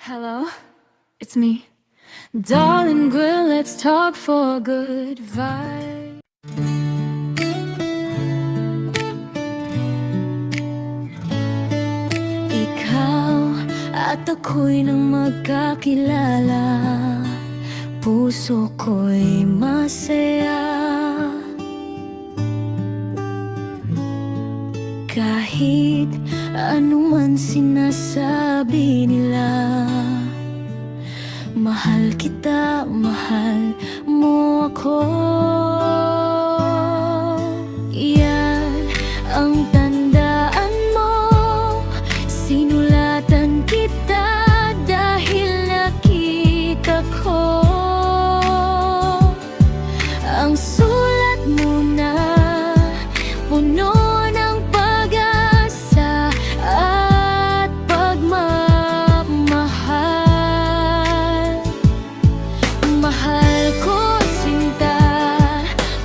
Hello, it's me. Darling girl, let's talk for good vibe. Ikaw at ako'y nang magkakilala, puso ko'y masaya. Kahit anuman sinasabi nila, mahal kita, mahal mo ako. Yan ang tandaan mo, sinulatan kita dahil nakita ko ang sulat mo na puno ng pag-asa at pagmamahal. Mahal ko, sinta,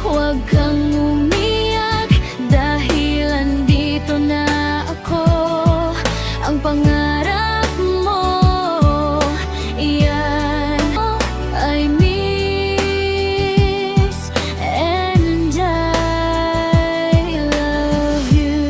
huwag kang umiyak dahil andito na ako. Ang pangarap mo, iyan I miss and I love you.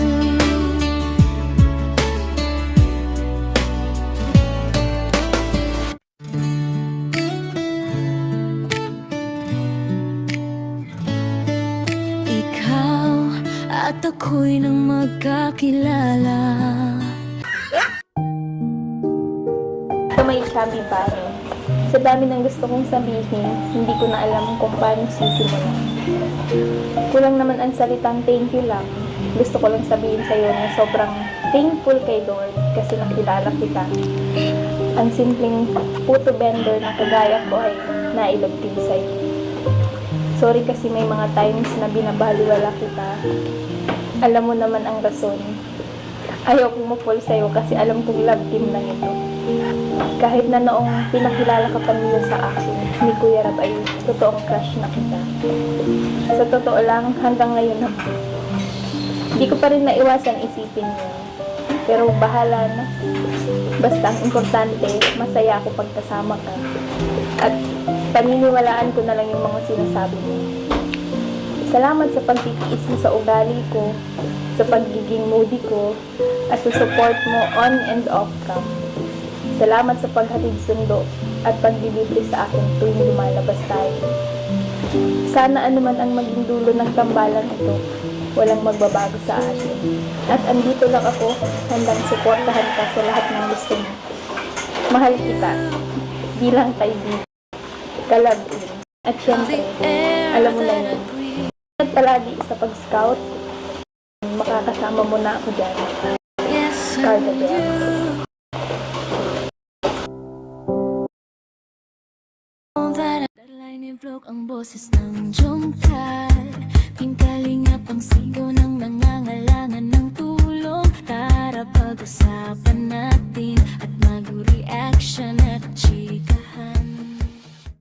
Ikaw at ako'y nang magkakilala. May chubby pare. Sa dami ng gusto kong sabihin, hindi ko na alam kung paano sisimulan. Kulang naman ang salitang thank you lang. Gusto ko lang sabihin sa'yo na sobrang thankful kay Lord kasi nakilala kita. Ang simpleng puto vendor na kagaya ko ay nailog din sa'yo. Sorry kasi may mga times na binabaliwala kita. Alam mo naman ang rason. Ayaw kong ma-fall sa'yo kasi alam kong love team lang ito. Kahit na noong pinakilala ka pa niyo sa akin, ni Kuya Rab ay totoong crush na kita. Sa totoo lang, hanggang ngayon naman, hindi ko pa rin naiwasan isipin yun. Pero bahala na. Basta ang importante, masaya ako pagkasama ka. At paniniwalaan ko na lang yung mga sinasabi mo. Salamat sa pagtitiis mo sa ugali ko, sa pagiging moody ko, at sa support mo on and off cam. Salamat sa paghatid sundo at paglilibre sa akin tuwing lumalabas tayo. Sana anuman ang maging dulo ng tambalan ito, walang magbabago sa atin. At andito lang ako, handang suportahan ka sa lahat ng gusto mo. Mahal kita, bilang kaibigan, kalabin. At syempre, alam mo na yun. At palagi sa pag-scout, makakasama mo na ako dyan. Carla Bell. Vlog ang boses ng jungkal, pingkalingap ang sigaw ng nangangal.